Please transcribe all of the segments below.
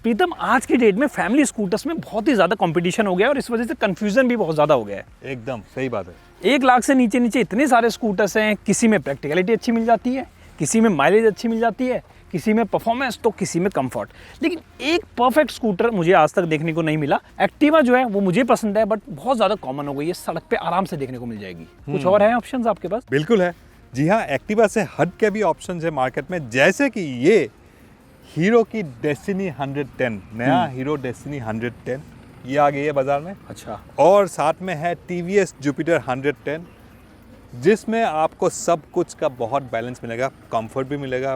प्रीतम, आज की डेट में फैमिली स्कूटर्स में बहुत ही ज़्यादा कंपटीशन हो गया है और इस वजह से कंफ्यूजन भी बहुत ज़्यादा हो गया है। एकदम सही बात है। 1 लाख से नीचे नीचे इतने सारे स्कूटर्स हैं, किसी में प्रैक्टिकलिटी अच्छी मिल जाती है, किसी में माइलेज अच्छी मिल जाती है, किसी में परफॉर्मेंस तो किसी में कंफर्ट। लेकिन एक परफेक्ट स्कूटर मुझे आज तक देखने को नहीं मिला। एक्टिवा जो है वो मुझे पसंद है, बट बहुत ज़्यादा कॉमन हो गई है, सड़क पे आराम से देखने को मिल जाएगी। कुछ और है ऑप्शंस आपके पास? बिल्कुल है जी हाँ, एक्टिवा से हट के भी ऑप्शंस है मार्केट में, जैसे कि ये हीरो की डेस्टिनी 110, नया हीरो डेस्टिनी 110 ये आ गई है बाजार में। अच्छा। और साथ में है टीवीएस जुपिटर 110, जिसमें आपको सब कुछ का बहुत बैलेंस मिलेगा, कंफर्ट भी मिलेगा,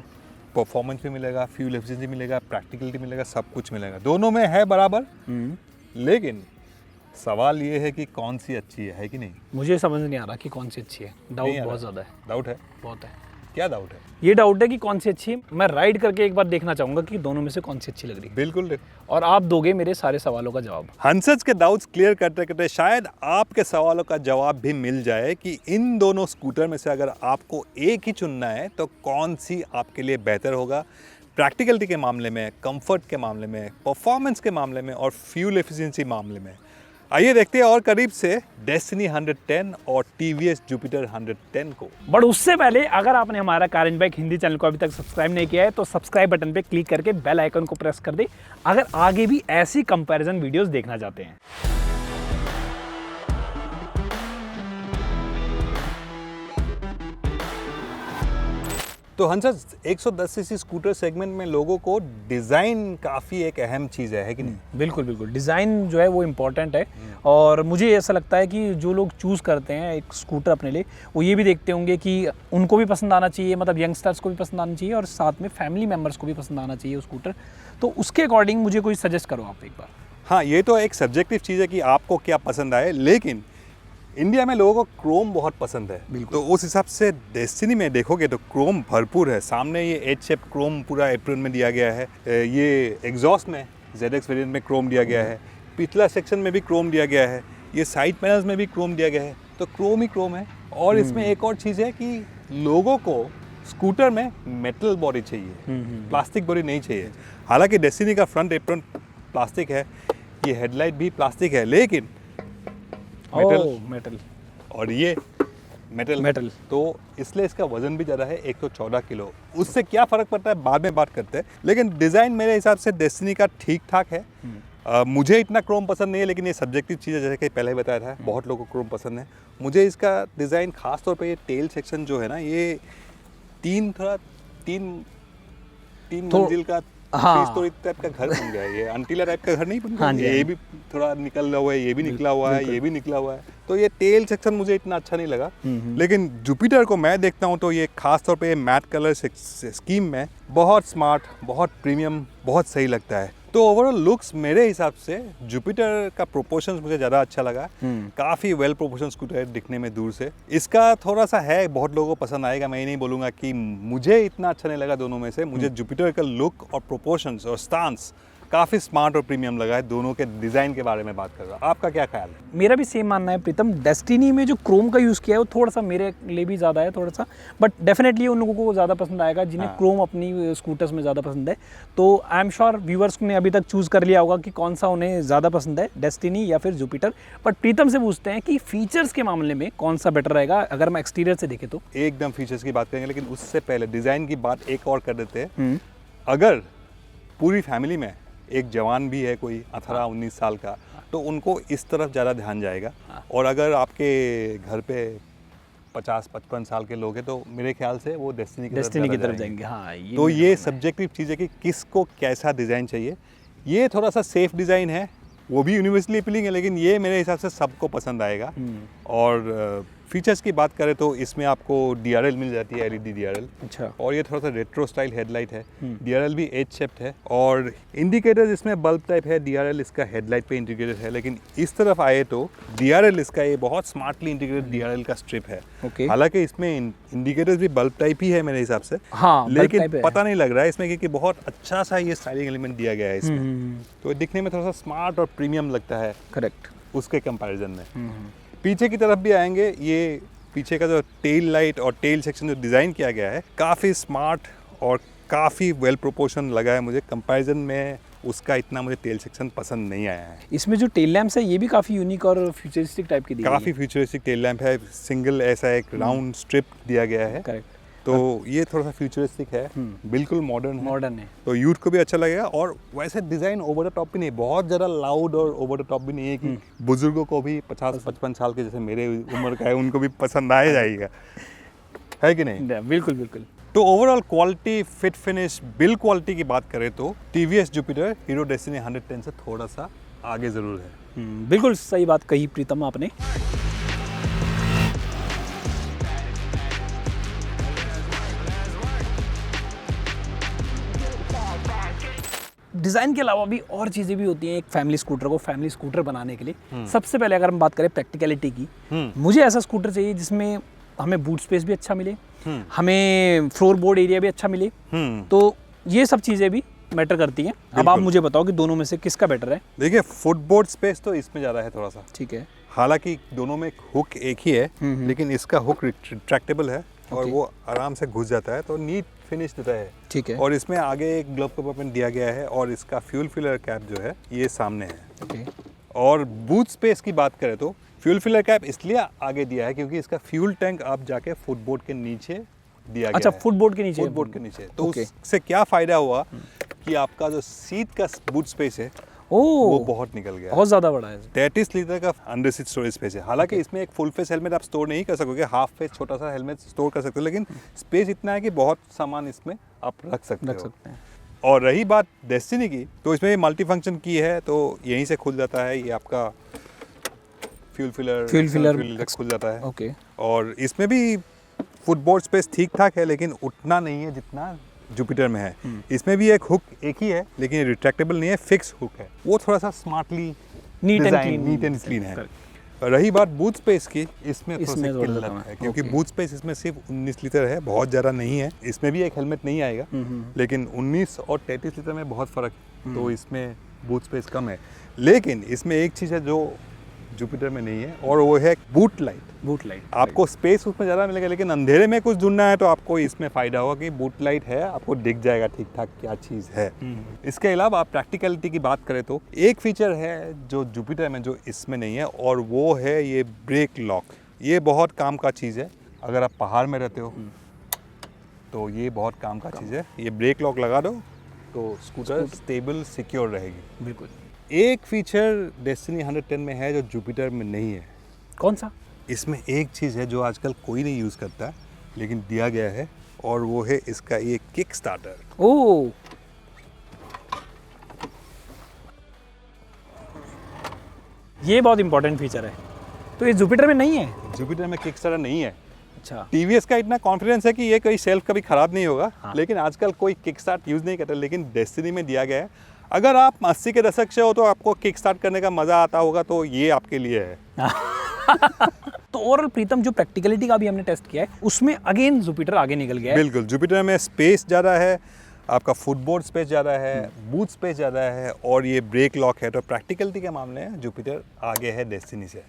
परफॉर्मेंस भी मिलेगा, फ्यूल एफिशिएंसी मिलेगा, प्रैक्टिकलिटी मिलेगा, सब कुछ मिलेगा, दोनों में है बराबर। लेकिन सवाल ये है कि कौन सी अच्छी है कि नहीं? मुझे समझ नहीं आ रहा कि कौन सी अच्छी है। डाउट बहुत ज़्यादा है। डाउट है? बहुत है। क्या डाउट है? ये डाउट है कि कौन सी अच्छी है। मैं राइड करके एक बार देखना चाहूंगा कि दोनों में से कौन सी अच्छी लग रही है। बिल्कुल, और आप दोगे मेरे सारे सवालों का जवाब। हंसज के डाउट्स क्लियर करते करते शायद आपके सवालों का जवाब भी मिल जाए कि इन दोनों स्कूटर में से अगर आपको एक ही चुनना है तो कौन सी आपके लिए बेहतर होगा, प्रैक्टिकलिटी के मामले में, कंफर्ट के मामले में, परफॉर्मेंस के मामले में और फ्यूल एफिशिएंसी मामले में। आइए देखते हैं और करीब से डेस्टिनी 110 और टीवीएस जुपिटर 110 को। बट उससे पहले अगर आपने हमारा car and bike Hindi channel को अभी तक सब्सक्राइब नहीं किया है तो सब्सक्राइब बटन पे क्लिक करके बेल आइकन को प्रेस कर दे, अगर आगे भी ऐसी कंपैरिजन वीडियोस देखना चाहते हैं। तो हंसज 110 सीसी स्कूटर सेगमेंट में लोगों को डिज़ाइन काफ़ी एक अहम चीज़ है कि नहीं? बिल्कुल बिल्कुल, डिज़ाइन जो है वो इम्पॉर्टेंट है। और मुझे ऐसा लगता है कि जो लोग चूज़ करते हैं एक स्कूटर अपने लिए, वो ये भी देखते होंगे कि उनको भी पसंद आना चाहिए, मतलब यंगस्टर्स को भी पसंद आना चाहिए और साथ में फैमिली मेम्बर्स को भी पसंद आना चाहिए वो स्कूटर। तो उसके अकॉर्डिंग मुझे कोई सजेस्ट करो आप एक बार। हाँ, ये तो एक सब्जेक्टिव चीज़ है कि आपको क्या पसंद आए, लेकिन इंडिया में लोगों को क्रोम बहुत पसंद है। तो उस हिसाब से डेस्टिनी में देखोगे तो क्रोम भरपूर है। सामने ये एच शेप क्रोम पूरा एप्रिल में दिया गया है, ये एग्जॉस्ट में ZX वेरिएंट में क्रोम दिया गया है, पिछला सेक्शन में भी क्रोम दिया गया है, ये साइड पैनल्स में भी क्रोम दिया गया है, तो क्रोम ही क्रोम है। और इसमें एक और चीज़ है कि लोगों को स्कूटर में मेटल बॉडी चाहिए, प्लास्टिक बॉडी नहीं चाहिए। हालांकि डेस्टिनी का फ्रंट एप्रन प्लास्टिक है, ये हेडलाइट भी प्लास्टिक है, लेकिन मेटल और ये मेटल तो इसलिए इसका वजन भी ज़्यादा है, 114 किलो। उससे क्या फ़र्क पड़ता है बाद में बात करते हैं, लेकिन डिज़ाइन मेरे हिसाब से डेस्टिनी का ठीक ठाक है। मुझे इतना क्रोम पसंद नहीं है, लेकिन ये सब्जेक्टिव चीज़ है, जैसे कि पहले ही बताया था, बहुत लोगों को क्रोम पसंद है। मुझे इसका डिज़ाइन खास तौर पे ये टेल सेक्शन जो है ना, ये तीन मंजिल का स्टोरी टाइप का घर बन गया है। ये अंटीला टाइप का घर नहीं बन गया। ये भी थोड़ा निकला हुआ है, ये भी निकला हुआ है, ये भी निकला हुआ है, तो ये टेल सेक्शन मुझे इतना अच्छा नहीं लगा। लेकिन जुपिटर को मैं देखता हूँ तो ये खास तौर पे ये मैट कलर स्कीम में बहुत स्मार्ट, बहुत प्रीमियम, बहुत सही लगता है। तो ओवरऑल लुक्स मेरे हिसाब से जुपिटर का प्रोपोर्शंस मुझे ज़्यादा अच्छा लगा। काफ़ी वेल प्रोपोर्शन स्कूटर है दिखने में दूर से। इसका थोड़ा सा है, बहुत लोगों को पसंद आएगा, मैं ये नहीं बोलूँगा कि मुझे इतना अच्छा नहीं लगा दोनों में से। मुझे जुपिटर का लुक और प्रोपोर्शंस और स्टांस काफ़ी स्मार्ट और प्रीमियम लगा है। दोनों के डिज़ाइन के बारे में बात कर रहा हूँ, आपका क्या ख्याल है? मेरा भी सेम मानना है प्रीतम। डेस्टिनी में जो क्रोम का यूज़ किया है वो थोड़ा सा मेरे लिए भी ज़्यादा है, थोड़ा सा, बट डेफिनेटली उन लोगों को ज़्यादा पसंद आएगा जिन्हें क्रोम अपनी स्कूटर्स में ज़्यादा पसंद है। तो आई एम श्योर व्यूअर्स ने अभी तक चूज़ कर लिया होगा कि कौन सा उन्हें ज़्यादा पसंद है, डेस्टिनी या फिर जुपिटर। बट प्रीतम से पूछते हैं कि फीचर्स के मामले में कौन सा बेटर रहेगा अगर हम एक्सटीरियर से देखें तो? एकदम फीचर्स की बात करेंगे, लेकिन उससे पहले डिज़ाइन की बात एक और कर देते हैं। अगर पूरी फैमिली में एक जवान भी है कोई 18-19 साल का, तो उनको इस तरफ ज़्यादा ध्यान जाएगा। और अगर आपके घर पे 50-55 साल के लोग हैं तो मेरे ख्याल से वो डेस्टिनी की तरफ जाएंगे। हाँ, तो ये सब्जेक्टिव चीज़ है कि किसको कैसा डिज़ाइन चाहिए। ये थोड़ा सा सेफ डिज़ाइन है, वो भी यूनिवर्सली अपीलिंग है, लेकिन ये मेरे हिसाब से सबको पसंद आएगा। और फीचर्स की बात करें तो इसमें आपको DRL मिल जाती है, LED DRL। अच्छा। और ये थोड़ा सा रेट्रो स्टाइल हेडलाइट है। DRL भी एज शेप्ड है और इंडिकेटर्स इसमें बल्ब टाइप है। DRL इसका हेडलाइट पे इंटीग्रेटेड है, लेकिन इस तरफ आए तो DRL इसका ये बहुत स्मार्टली इंटीग्रेटेड DRL का स्ट्रिप है। हालांकि इसमें इंडिकेटर्स भी बल्ब टाइप ही है मेरे हिसाब से। हाँ, लेकिन पता नहीं लग रहा है इसमें, क्योंकि बहुत अच्छा सा ये स्टाइलिंग एलिमेंट दिया गया है इसमें। तो दिखने में थोड़ा सा स्मार्ट और प्रीमियम लगता है, करेक्ट, उसके कंपैरिजन में। पीछे की तरफ भी आएंगे, ये पीछे का जो टेल लाइट और टेल सेक्शन जो डिज़ाइन किया गया है काफ़ी स्मार्ट और काफ़ी वेल प्रोपोर्शन लगा है मुझे। कंपैरिजन में उसका इतना मुझे टेल सेक्शन पसंद नहीं आया है। इसमें जो टेल लैम्प्स है ये भी काफ़ी यूनिक और फ्यूचरिस्टिक टाइप की दी गई काफ़ी फ्यूचरिस्टिक टेल लैम्प है, सिंगल ऐसा एक राउंड स्ट्रिप दिया गया है। करेक्ट, तो ये थोड़ा सा फ्यूचरिस्टिक है, बिल्कुल मॉडर्न है। है। तो यूथ को भी अच्छा लगेगा। और वैसे डिज़ाइन ओवर द टॉप भी नहीं, बहुत ज़्यादा लाउड और ओवर द टॉप भी नहीं है कि बुजुर्गों को भी 50-55 साल के जैसे मेरे उम्र का है उनको भी पसंद आ जाएगा, है कि नहीं? बिल्कुल बिल्कुल। तो overall quality, fit finish, build quality की बात करें तो TVS जुपिटर हीरो डेस्टिनी 110 से थोड़ा सा आगे ज़रूर है। बिल्कुल सही बात कही प्रीतम आपने। डिज़ाइन के अलावा भी और चीज़ें भी होती हैं एक फैमिली स्कूटर को फैमिली स्कूटर बनाने के लिए। सबसे पहले अगर हम बात करें प्रैक्टिकलिटी की, मुझे ऐसा स्कूटर चाहिए जिसमें हमें बूट स्पेस भी अच्छा मिले, हमें फ्लोर बोर्ड एरिया भी अच्छा मिले। तो ये सब चीज़ें भी मैटर करती हैं। अब आप मुझे बताओ कि दोनों में से किसका बेटर है? देखिए, फुटबोर्ड स्पेस तो इसमें ज़्यादा है थोड़ा सा, ठीक है। हालांकि दोनों में हुक एक ही है, लेकिन इसका हुक रिट्रैक्टेबल है और वो आराम से घुस जाता है, तो नीट फिनिश देता है। ठीक है। और इसमें आगे एक ग्लोव कंपार्टमेंट दिया गया है और इसका फ्यूल फिलर कैप जो है ये सामने है। ओके। और बूट स्पेस की बात करें तो फ्यूल फिलर कैप इसलिए आगे दिया है क्योंकि इसका फ्यूल टैंक आप जाके फुटबोर्ड के नीचे दिया गया अच्छा, है। फुटबोर्ड के नीचे? फुटबोर्ड के नीचे। तो ओके। उससे क्या फ़ायदा हुआ कि आपका जो सीट का बूट स्पेस है ओ, वो बहुत निकल गया, बहुत ज़्यादा बड़ा है। 33 लीटर का अंडर सीट स्टोरेज स्पेस है। हालांकि इसमें एक फुल फेस हेलमेट आप स्टोर नहीं कर सकोगे, हाफ फेस छोटा सा हेलमेट स्टोर कर सकते हो, लेकिन स्पेस इतना है कि बहुत सामान इसमें आप रख सकते हैं। और रही बात डेस्टिनी की, तो इसमें मल्टी फंक्शन की है, तो यहीं से खुल जाता है, ये आपका फ्यूल फिलर खुल जाता है। ओके। और इसमें भी फुटबोर्ड स्पेस ठीक ठाक है, लेकिन उतना नहीं है जितना जुपिटर में है। इसमें भी एक हुक एक ही है, लेकिन रिट्रैक्टेबल नहीं है, फिक्स हुक है। वो थोड़ा सा स्मार्टली नीट एंड क्लीन है। रही बात बूट स्पेस की, इसमें थोड़ा सा किल्लत है क्योंकि बूट स्पेस इसमें सिर्फ 19 लीटर है, बहुत ज़्यादा नहीं है। इसमें भी एक हेलमेट नहीं आएगा, लेकिन 19 और 33 लीटर में बहुत फ़र्क, तो इसमें बूट स्पेस कम है। लेकिन इसमें एक चीज़ है जो जुपिटर में नहीं है, और वो है बूट लाइट। आपको स्पेस उसमें ज़्यादा मिलेगा, लेकिन अंधेरे में कुछ ढूंढना है तो आपको इसमें फ़ायदा होगा कि बूट लाइट है, आपको दिख जाएगा ठीक ठाक क्या चीज़ है। इसके अलावा आप प्रैक्टिकलिटी की बात करें तो एक फीचर है जो जुपिटर में जो इसमें नहीं है, और वो है ये ब्रेक लॉक। ये बहुत काम का चीज़ है, अगर आप पहाड़ में रहते हो तो ये बहुत काम का चीज़ है। ये ब्रेक लॉक लगा दो तो स्कूटर स्टेबल सिक्योर रहेगी। बिल्कुल। एक फीचर डेस्टिनी 110 में है जो जुपिटर में नहीं है। कौन सा? इसमें एक चीज़ है जो आजकल कोई नहीं यूज़ करता है, लेकिन दिया गया है, और वो है इसका ये किक स्टार्टर। ओह, ये बहुत इंपॉर्टेंट फीचर है। तो ये जुपिटर में नहीं है? जुपिटर में किक स्टार्टर नहीं है। अच्छा। TVS का इतना कॉन्फिडेंस है कि ये कोई सेल्फ कभी ख़राब नहीं होगा। लेकिन आजकल कोई किक स्टार्ट यूज़ नहीं करता, लेकिन डेस्टिनी में दिया गया है। अगर आप 80 के दशक से हो तो आपको किक स्टार्ट करने का मज़ा आता होगा, तो ये आपके लिए है। तो ओवरऑल प्रीतम, जो प्रैक्टिकलिटी का भी हमने टेस्ट किया है, उसमें अगेन जुपिटर आगे निकल गया है। बिल्कुल, जुपिटर में स्पेस ज़्यादा है, आपका फुटबोर्ड स्पेस ज़्यादा है, बूट स्पेस ज़्यादा है, और ये ब्रेक लॉक है। तो प्रैक्टिकलिटी के मामले में जुपिटर आगे है डेस्टिनी से।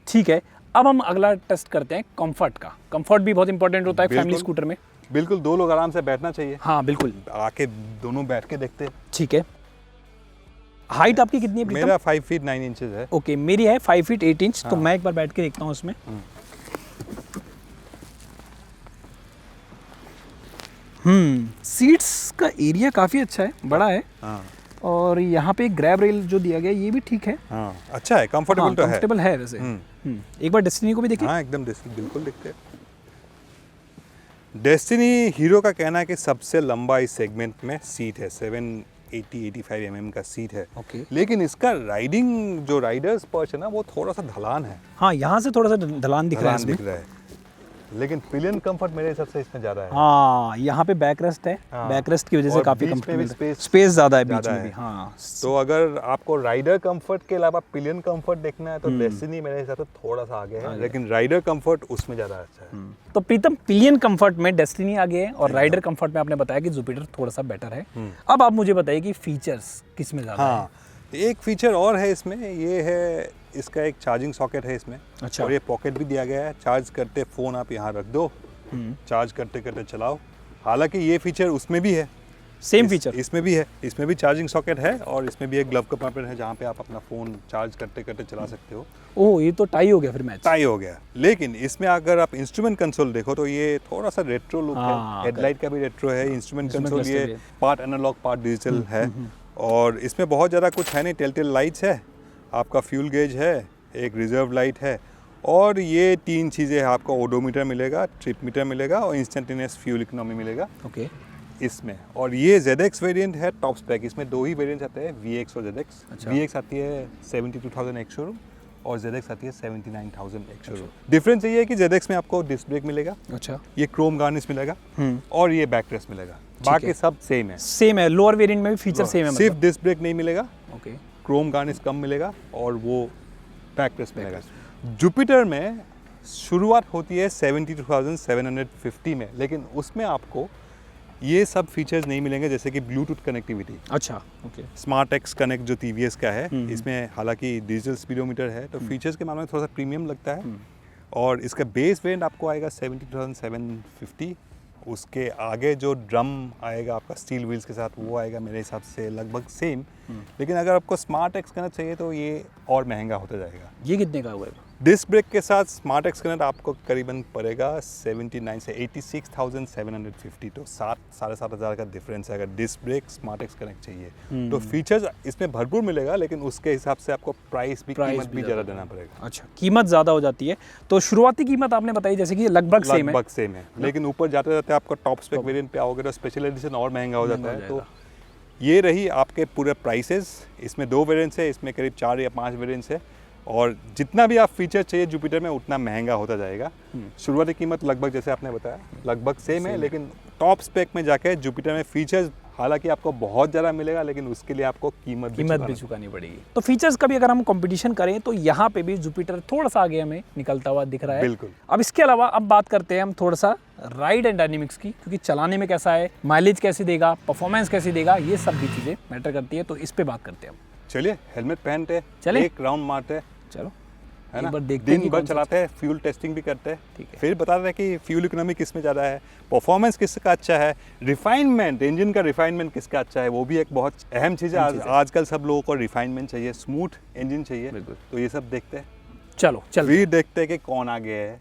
ठीक है, अब हम अगला टेस्ट करते हैं कंफर्ट का। कंफर्ट भी बहुत इंपॉर्टेंट होता है फैमिली स्कूटर में। बिल्कुल, दो लोग आराम से बैठना चाहिए। हाँ बिल्कुल, आके दोनों बैठ के देखते हैं। ठीक है। हाइट आपकी कितनी है प्रीतम? मेरा 5 फीट 9 इंचेस है। ओके, मेरी है 5 फीट 8 इंच। तो मैं एक बार बैठ के देखता हूँ उसमें। सीट्स का एरिया काफ़ी अच्छा है, बड़ा है। हाँ। और यहाँ पे ग्रैब रेल जो दिया गया है ये भी ठीक है। हाँ, अच्छा है, कंफर्टेबल तो है। कंफर्टेबल है वैसे। एक बार डेस्टिनी को भी देखिए। हाँ, एकदम डेस्टिनी बिल्कुल दिखते हैं। डेस्टिनी हीरो का कहना है कि सबसे लंबा इस सेगमेंट में सीट है, 780-85 mm का सीट है। ओके। लेकिन इसका राइडिंग जो राइडर्स पर्च है ना, वो थोड़ा सा ढलान है। हाँ, यहाँ से थोड़ा सा ढलान दिख रहा है। लेकिन पिलियन कंफर्ट मेरे हिसाब से इसमें ज़्यादा है। हाँ, यहाँ पे बैक रेस्ट है। बैक रेस्ट की वजह से काफ़ी कंफर्टेबल, स्पेस ज़्यादा है बीच में भी। हाँ, तो अगर आपको राइडर कंफर्ट के अलावा पिलियन कंफर्ट देखना है तो डेस्टिनी मेरे हिसाब से थोड़ा सा आगे है, लेकिन राइडर कंफर्ट उसमें ज़्यादा अच्छा है। तो प्रीतम, पिलियन कंफर्ट में डेस्टिनी आगे है, और राइडर कंफर्ट में आपने बताया कि जुपिटर थोड़ा सा बेटर है। अब आप मुझे बताइए कि फीचर्स किस में ज़्यादा है? एक फीचर और है इसमें, ये है इसका एक चार्जिंग सॉकेट है इसमें। अच्छा। और ये पॉकेट भी दिया गया है, चार्ज करते फ़ोन आप यहाँ रख दो, चार्ज करते करते चलाओ। हालांकि ये फीचर उसमें भी है, सेम फीचर इसमें भी है, इसमें भी चार्जिंग सॉकेट है और इसमें भी एक ग्लव कंपार्टमेंट है जहाँ पे आप अपना फ़ोन चार्ज करते करते चला सकते हो। ओह, ये तो टाई हो गया फिर मैच। टाई हो गया। लेकिन इसमें अगर आप इंस्ट्रूमेंट कंसोल देखो तो ये थोड़ा सा रेट्रो लुक है, हेडलाइट का भी रेट्रो है, इंस्ट्रूमेंट कंसोल ये पार्ट एनालॉग पार्ट डिजिटल है। और इसमें बहुत ज़्यादा कुछ है नहीं, टेल लाइट्स है, आपका फ्यूल गेज है, एक रिजर्व लाइट है और ये 3 चीज़ें हैं। आपको ओडोमीटर मिलेगा, ट्रिप मीटर मिलेगा और इंस्टेंटेनियस फ्यूल इकोनॉमी मिलेगा ओके इसमें। और ये ZX वेरिएंट है टॉप स्पेक। इसमें 2 ही वेरिएंट्स आते हैं, VX और ZX। अच्छा। VX आती है 72,000 एक्स शोरूम और ZX आती है 79,000 एक्स शोरूम। डिफरेंस ये है कि ZX में आपको डिस्क ब्रेक मिलेगा, अच्छा, ये क्रोम गार्निश मिलेगा और ये बैक रेस्ट मिलेगा। बाकी सब सेम है, सेम है। लोअर वेरिएंट में भी फीचर सेम है, सिर्फ डिस्क ब्रेक नहीं मिलेगा, ओके, क्रोम गार्निश कम मिलेगा और वो बैक रेस्ट मिलेगा। जुपिटर में शुरुआत होती है 72,750 में, लेकिन उसमें आपको ये सब फीचर्स नहीं मिलेंगे जैसे कि ब्लूटूथ कनेक्टिविटी। अच्छा, ओके, स्मार्ट एक्स कनेक्ट जो TVS का है, इसमें हालांकि डिजिटल स्पीडोमीटर है तो फीचर्स के मामले में थोड़ा सा प्रीमियम लगता है। और इसका बेस वेरिएंट आपको आएगा 72,750। उसके आगे जो ड्रम आएगा आपका स्टील व्हील्स के साथ, वो आएगा मेरे हिसाब से लगभग सेम। लेकिन अगर आपको स्मार्ट एक्स कनेक्ट चाहिए तो ये और महंगा होता जाएगा। ये कितने का हुआ है? डिस्क ब्रेक के साथ स्मार्ट एक्स कनेक्ट आपको करीबन पड़ेगा 79 से 86,750। तो 7,500 का डिफरेंस है अगर disc brake smart X connect चाहिए। तो फीचर्स इसमें भरपूर मिलेगा, लेकिन उसके हिसाब से आपको प्राइस भी ज़्यादा देना पड़ेगा। अच्छा, कीमत ज़्यादा हो जाती है। तो शुरुआती कीमत आपने बताई जैसे कि लगभग सेम है, लेकिन ऊपर जाते जाते आपको टॉप स्पेक वेरिएंट पे आओगे तो स्पेशल एडिशन और महंगा हो जाता है। तो ये रही आपके पूरे प्राइसेस। इसमें 2 वेरिएंट्स है, इसमें करीब 4 या 5 वेरिएंट्स है और जितना भी आप फीचर चाहिए जुपिटर में उतना महंगा होता जाएगा। शुरुआती कीमत लगभग जैसे आपने बताया लगभग सेम है, लेकिन टॉप स्पेक में जाके जुपिटर में फीचर्स हालांकि आपको बहुत ज़्यादा मिलेगा, लेकिन उसके लिए आपको कीमत भी चुकानी पड़ेगी। तो फीचर्स का भी अगर हम कंपटीशन करें तो यहाँ पे भी जुपिटर थोड़ा सा आगे हमें निकलता हुआ दिख रहा है। बिल्कुल। अब इसके अलावा अब बात करते हैं हम थोड़ा सा राइड एंड डायनेमिक्स की, क्योंकि चलाने में कैसा है, माइलेज कैसे देगा, परफॉर्मेंस कैसे देगा, ये सब भी चीज़ें मैटर करती है। तो इस पे बात करते हैं हम। चलिए, हेलमेट पहनते, चले एक राउंड मारते, चलो है ना, देखते दिन भर चलाते हैं, फ्यूल टेस्टिंग भी करते हैं, ठीक है। फिर बताते हैं कि फ्यूल इकोनॉमी किस में ज़्यादा है, परफॉर्मेंस किसका अच्छा है, रिफाइनमेंट, इंजन का रिफाइनमेंट किसका अच्छा है, वो भी एक बहुत अहम चीज़ है। आजकल सब लोगों को रिफाइनमेंट चाहिए, स्मूथ इंजन चाहिए, तो ये सब देखते हैं। चलो फिर देखते हैं कि कौन आगे है।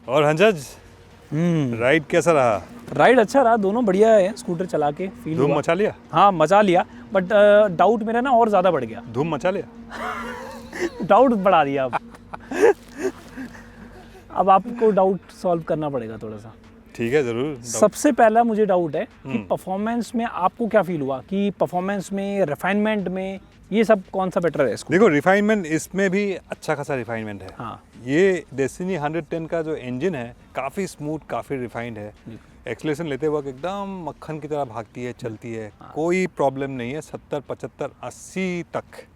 और हंजज, राइड कैसा रहा? राइड अच्छा रहा, दोनों बढ़िया है। स्कूटर चला के फील धूम मचा लिया? हाँ, मचा लिया, बट डाउट मेरा ना और ज़्यादा बढ़ गया। धूम मचा लिया? डाउट बढ़ा दिया अब। अब आपको डाउट सॉल्व करना पड़ेगा थोड़ा सा। ठीक है, ज़रूर। सबसे पहला मुझे डाउट है कि परफॉर्मेंस में आपको क्या फील हुआ, कि परफॉर्मेंस में, रिफाइनमेंट में, ये सब कौन सा बेटर है इसको? देखो, रिफाइनमेंट इसमें भी अच्छा खासा रिफाइनमेंट है। हाँ। ये डेस्टिनी 110 का जो इंजन है काफ़ी स्मूथ, काफ़ी रिफाइंड है। एक्सेलरेशन लेते वक्त एकदम मक्खन की तरह भागती है, चलती है, कोई प्रॉब्लम नहीं है। 70, 75, 80 तक,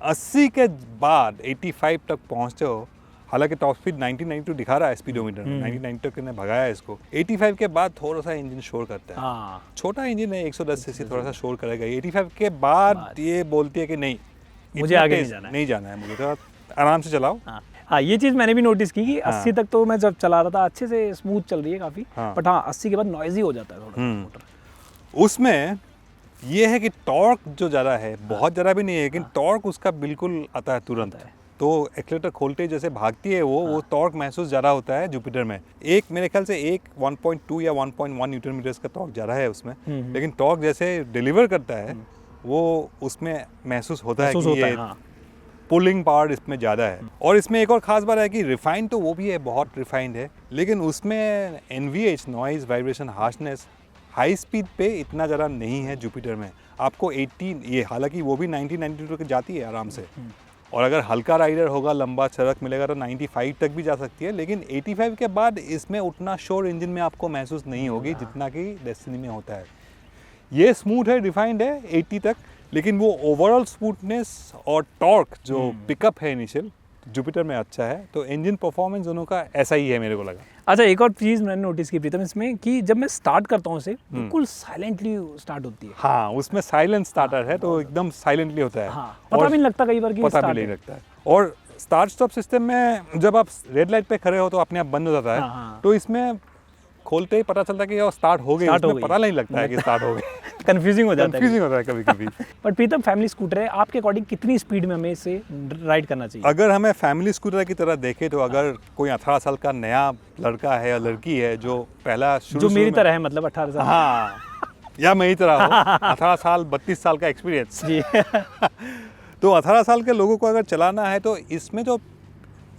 80 के बाद 85 तक पहुँचते हो। हालांकि टॉप स्पीड 90-92 दिखा रहा है स्पीडोमीटर, 90-92 तक ने भगाया है इसको। 85 के बाद थोड़ा सा इंजन शोर करता है। छोटा इंजन है, 110 सीसी, थोड़ा सा शोर करेगा। 85 के बाद ये बोलती है कि नहीं, मुझे आगे नहीं जाना है, मुझे थोड़ा आराम से चलाओ। हाँ, ये चीज़ मैंने भी नोटिस की कि 80 तक तो मैं जब चला रहा था अच्छे से स्मूथ चल रही है काफ़ी, बट हाँ 80 के बाद नॉइजी हो जाता है थोड़ा मोटर। उसमें ये है कि टॉर्क जो ज़्यादा है, बहुत ज़्यादा भी नहीं है, लेकिन टॉर्क उसका बिल्कुल आता है तुरंत। तो एक्सीलरेटर खोलते जैसे भागती है वो टॉर्क महसूस ज़्यादा होता है जुपिटर में। एक मेरे ख्याल से 1.2 या 1.1 न्यूटन मीटर्स का टॉर्क ज़्यादा है उसमें, लेकिन टॉर्क जैसे डिलीवर करता है वो उसमें महसूस होता है कि ये पुलिंग पावर इसमें ज़्यादा है। और इसमें एक और ख़ास बात है कि रिफाइंड तो वो भी है, बहुत रिफाइंड है, लेकिन उसमें NVH, noise, vibration, harshness, high speed पे इतना ज़्यादा नहीं है जुपिटर में। आपको 18, ये हालांकि वो भी 90-92 तक जाती है आराम से, और अगर हल्का राइडर होगा, लंबा सड़क मिलेगा तो 95 तक भी जा सकती है। लेकिन 85 के बाद इसमें उतना शोर इंजन में आपको महसूस नहीं होगी जितना कि डेस्टिनी में होता है। ये स्मूथ है, रिफाइंड है 80 तक, लेकिन वो ओवरऑल स्मूथनेस और टॉर्क जो पिकअप है इनिशियल, जुपिटर में अच्छा है। तो इंजन परफॉर्मेंस दोनों का ऐसा ही है मेरे को लगा। अच्छा, एक और चीज़ मैंने नोटिस की प्रीतम इसमें कि जब मैं स्टार्ट करता हूँ उसे बिल्कुल साइलेंटली स्टार्ट होती है। हाँ, उसमें साइलेंट स्टार्टर है तो एकदम साइलेंटली होता है। हाँ, पता भी नहीं लगता कई बार कि पता भी start नहीं है। लगता है। और स्टार्ट स्टॉप सिस्टम में जब आप रेड लाइट पे खड़े हो तो अपने आप बंद हो जाता है। हाँ। तो इसमें खोलते ही पता चलता है कि ये स्टार्ट हो गई, Start हो उसमें गई। पता नहीं लगता है कि स्टार्ट हो गई। कंफ्यूजिंग हो जाता है। कंफ्यूजिंग होता है कभी कभी। बट प्रीतम फैमिली स्कूटर है, आपके अकॉर्डिंग कितनी स्पीड में हमें इसे राइड करना चाहिए? अगर हमें फैमिली स्कूटर की तरह देखें तो अगर कोई 18 साल का नया लड़का है या लड़की है जो पहला जो मेरी तरह है, मतलब 18 साल। हाँ, या मेरी तरह हो 18 साल 32 साल का एक्सपीरियंस, जी। तो 18 साल के लोगों को अगर चलाना है तो इसमें जो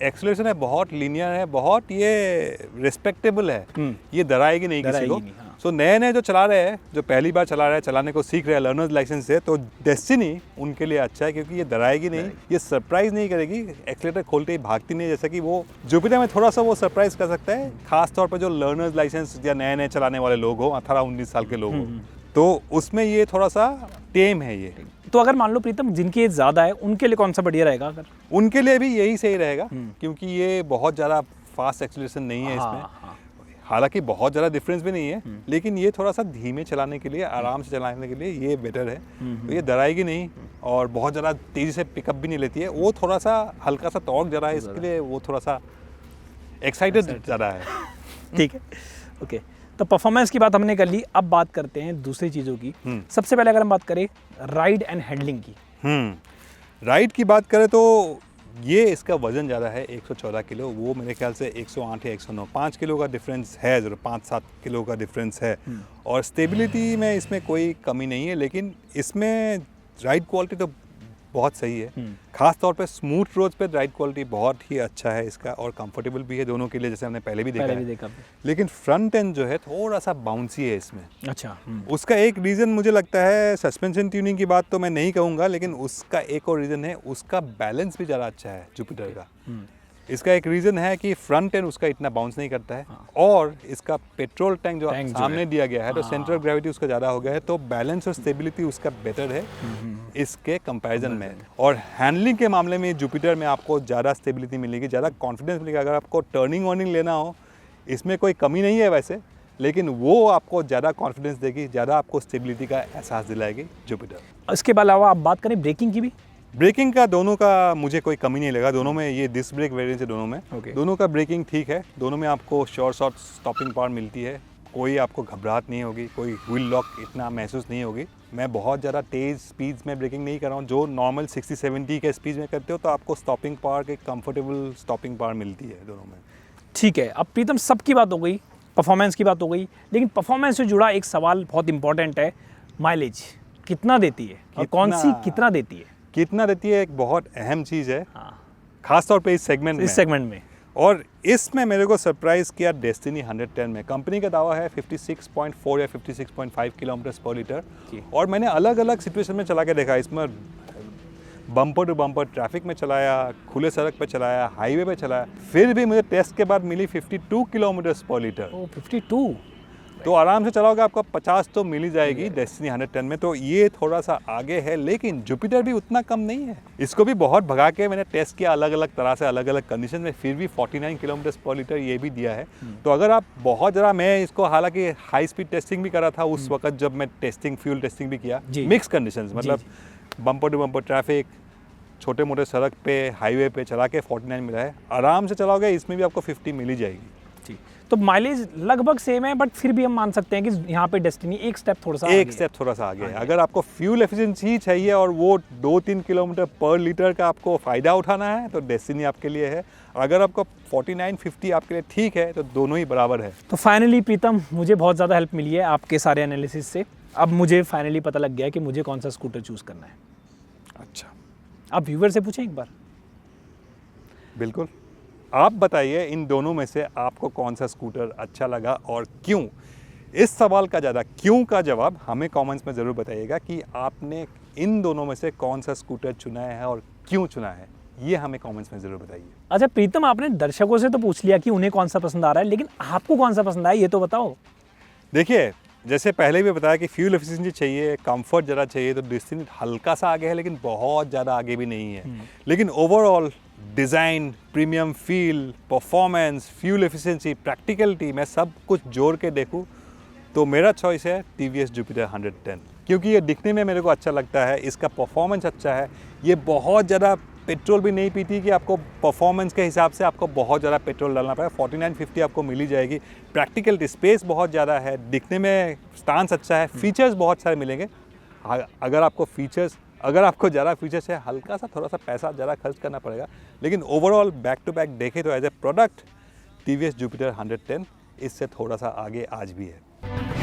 एक्सेलरेशन है बहुत लीनियर है, बहुत ये रिस्पेक्टेबल है, ये डराएगी नहीं किसी को। नहीं, हाँ। सो नए नए जो चला रहे हैं, जो पहली बार चला रहे हैं, चलाने को सीख रहे हैं, लर्नर्स लाइसेंस से, तो डेस्टिनी उनके लिए अच्छा है क्योंकि ये डराएगी नहीं, ये सरप्राइज नहीं करेगी, एक्सेलेटर खोलते ही भागती नहीं, जैसा कि वो जुपिटर में थोड़ा सा वो सरप्राइज कर सकता है, खास तौर पर जो लर्नर्स लाइसेंस या नए नए चलाने वाले लोग हो, 18-19 साल के लोग हो, तो उसमें ये थोड़ा सा टेम है ये। तो अगर मान लो प्रीतम जिनकी एज ज़्यादा है उनके लिए कौन सा बढ़िया रहेगा? अगर उनके लिए भी यही सही रहेगा क्योंकि ये बहुत ज़्यादा फास्ट एक्सेलरेशन नहीं है इसमें। हाँ। हालांकि बहुत ज़्यादा डिफरेंस भी नहीं है, लेकिन ये थोड़ा सा धीमे चलाने के लिए, आराम से चलाने के लिए ये बेटर है। तो ये डराएगी नहीं और बहुत ज़्यादा तेज़ी से पिकअप भी नहीं लेती है, वो थोड़ा सा हल्का सा टॉर्क ज़्यादा है, इसके लिए वो थोड़ा सा एक्साइटेड ज़्यादा है। ठीक है, ओके। तो परफॉर्मेंस की बात हमने कर ली, अब बात करते हैं दूसरी चीज़ों की। सबसे पहले अगर हम बात करें राइड एंड हैंडलिंग की। राइड की बात करें तो ये इसका वज़न ज़्यादा है, 114 किलो, वो मेरे ख्याल से 108 या 109, 5 किलो का डिफरेंस है, ज़रूर 5-7 किलो का डिफरेंस है। और स्टेबिलिटी में इसमें कोई कमी नहीं है, लेकिन इसमें राइड क्वालिटी तो बहुत सही है, खास तौर पे स्मूथ रोड्स पे राइड क्वालिटी बहुत ही अच्छा है इसका, और कंफर्टेबल भी है दोनों के लिए, जैसे हमने पहले भी देखा है। लेकिन फ्रंट एंड जो है थोड़ा सा बाउंसी है इसमें। अच्छा। उसका एक रीज़न मुझे लगता है, सस्पेंशन ट्यूनिंग की बात तो मैं नहीं कहूँगा, लेकिन उसका एक और रीज़न है, उसका बैलेंस भी ज़्यादा अच्छा है जुपिटर का। इसका एक रीज़न है कि फ्रंट एंड उसका इतना बाउंस नहीं करता है, और इसका पेट्रोल टैंक जो सामने दिया गया है, तो सेंटर ऑफ ग्रेविटी उसका ज़्यादा हो गया है, तो बैलेंस और स्टेबिलिटी उसका बेटर है इसके कंपैरिजन में। और हैंडलिंग के मामले में जुपिटर में आपको ज़्यादा स्टेबिलिटी मिलेगी, ज़्यादा कॉन्फिडेंस मिलेगा। अगर आपको टर्निंग वर्निंग लेना हो, इसमें कोई कमी नहीं है वैसे, लेकिन वो आपको ज़्यादा कॉन्फिडेंस देगी, ज़्यादा आपको स्टेबिलिटी का एहसास दिलाएगी जुपिटर। इसके अलावा आप बात करें ब्रेकिंग की भी। ब्रेकिंग का दोनों का मुझे कोई कमी नहीं लगा, दोनों में ये डिस्क ब्रेक वेरिएंट है दोनों में। दोनों का ब्रेकिंग ठीक है, दोनों में आपको शॉर्ट स्टॉपिंग पावर मिलती है, कोई आपको घबराहट नहीं होगी, कोई व्हील लॉक इतना महसूस नहीं होगी। मैं बहुत ज़्यादा तेज़ स्पीड्स में ब्रेकिंग नहीं कर रहा हूँ, जो नॉर्मल 60-70 के स्पीड में करते हो तो आपको स्टॉपिंग पावर के कंफर्टेबल स्टॉपिंग पावर मिलती है दोनों में। ठीक है, अब प्रीतम सबकी बात हो गई, परफॉर्मेंस की बात हो गई, लेकिन परफॉर्मेंस से जुड़ा एक सवाल बहुत इंपॉर्टेंट है, माइलेज कितना देती है और कौन सी कितना देती है? कितना देती है एक बहुत अहम चीज़ है, खास तौर पे इस सेगमेंट में। और इसमें मेरे को सरप्राइज किया डेस्टिनी 110 में। कंपनी का दावा है 56.4 या 56.5 किलोमीटर पर लीटर, और मैंने अलग अलग सिचुएशन में चला के देखा, इसमें बम्पर टू बम्पर ट्रैफिक में चलाया, खुले सड़क पे चलाया, हाईवे पे चलाया, फिर भी मुझे टेस्ट के बाद मिली 52 किलोमीटर पर लीटर। 52, तो आराम से चलाओगे आपको 50 तो मिल ही जाएगी डेस्टिनी 110 में, तो ये थोड़ा सा आगे है। लेकिन जुपिटर भी उतना कम नहीं है, इसको भी बहुत भगा के मैंने टेस्ट किया अलग अलग तरह से, अलग अलग कंडीशन में, फिर भी 49 किलोमीटर पर लीटर ये भी दिया है। तो अगर आप बहुत ज़रा, मैं इसको हालांकि हाई स्पीड टेस्टिंग भी करा था उस वक्त जब मैं फ्यूल टेस्टिंग भी किया, मिक्स कंडीशन, मतलब बम्पर टू बम्पर ट्रैफिक, छोटे मोटे सड़क पे, हाईवे पे चला के 49 मिला है। आराम से चलाओगे इसमें भी आपको 50 मिल ही जाएगी। तो माइलेज लगभग सेम है, बट फिर भी हम मान सकते हैं कि यहाँ पे डेस्टिनी एक स्टेप थोड़ा सा आगे है। अगर आपको फ्यूल एफिशिएंसी चाहिए और वो 2-3 किलोमीटर पर लीटर का आपको फ़ायदा उठाना है तो डेस्टिनी आपके लिए है। अगर आपको 49-50 आपके लिए ठीक है तो दोनों ही बराबर है। तो फाइनली प्रीतम, मुझे बहुत ज़्यादा हेल्प मिली है आपके सारे एनालिसिस से। अब मुझे फाइनली पता लग गया कि मुझे कौन सा स्कूटर चूज़ करना है। अच्छा, आप व्यूवर से पूछें एक बार। बिल्कुल, आप बताइए इन दोनों में से आपको कौन सा स्कूटर अच्छा लगा और क्यों। इस सवाल का ज़्यादा क्यों का जवाब हमें कमेंट्स में ज़रूर बताइएगा कि आपने इन दोनों में से कौन सा स्कूटर चुना है और क्यों चुना है, ये हमें कमेंट्स में ज़रूर बताइए। अच्छा प्रीतम, आपने दर्शकों से तो पूछ लिया कि उन्हें कौन सा पसंद आ रहा है, लेकिन आपको कौन सा पसंद आया ये तो बताओ। देखिए, जैसे पहले भी बताया कि फ्यूल एफिशिएंसी चाहिए, कंफर्ट ज़रा चाहिए, तो डेस्टिनी हल्का सा आगे है लेकिन बहुत ज़्यादा आगे भी नहीं है। लेकिन overall design, premium feel, performance, fuel efficiency, practicality, मैं सब कुछ जोड़ के देखूँ तो मेरा चॉइस है TVS Jupiter 110, क्योंकि ये दिखने में मेरे को अच्छा लगता है, इसका परफॉर्मेंस अच्छा है, ये बहुत ज़्यादा पेट्रोल भी नहीं पीती कि आपको परफॉर्मेंस के हिसाब से आपको बहुत ज़्यादा पेट्रोल डालना पड़ेगा। 4950 आपको मिल ही जाएगी। प्रैक्टिकलिटी, स्पेस बहुत ज़्यादा है, दिखने में स्टांस अच्छा है, फीचर्स बहुत सारे मिलेंगे। अगर आपको ज़्यादा फीचर्स है, हल्का सा थोड़ा सा पैसा ज़्यादा खर्च करना पड़ेगा, लेकिन ओवरऑल बैक टू बैक देखें तो as a product TVS Jupiter 110 इससे थोड़ा सा आगे आज भी है।